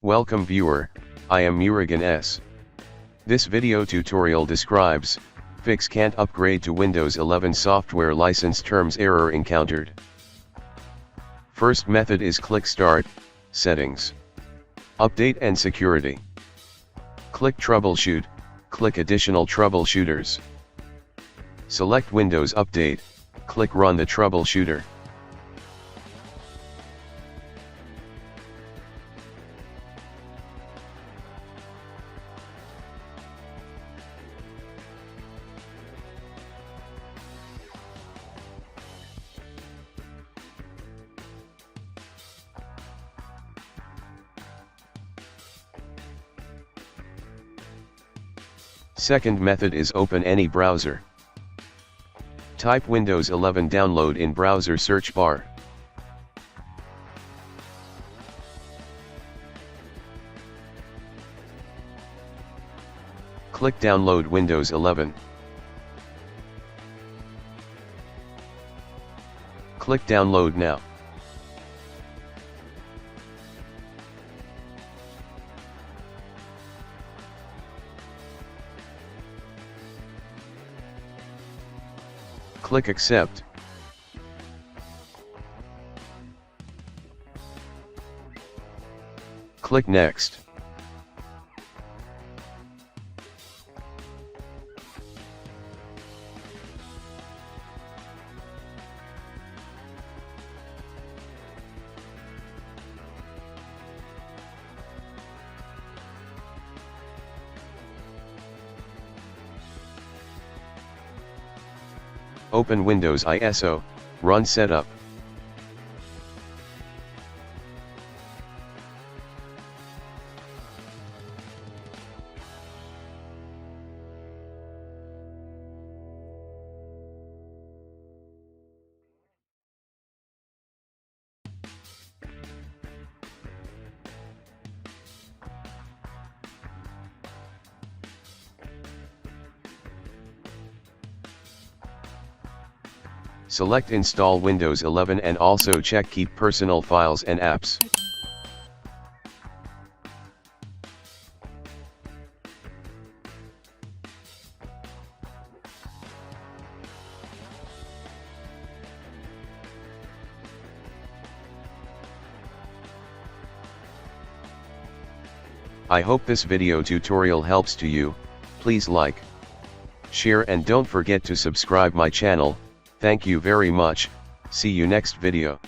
Welcome viewer, I am Murugan S. This video tutorial describes, fix can't upgrade to Windows 11 software license terms error encountered. First method is click Start, Settings. Update and Security. Click Troubleshoot, click Additional Troubleshooters. Select Windows Update, click Run the Troubleshooter. Second method is open any browser. Type Windows 11 download in browser search bar. Click Download Windows 11. Click Download now. Click Accept. Click Next. Open Windows ISO, run setup. Select Install Windows 11 and also check Keep Personal Files and Apps. I hope this video tutorial helps to you. Please like, share and don't forget to subscribe my channel. Thank you very much, see you next video.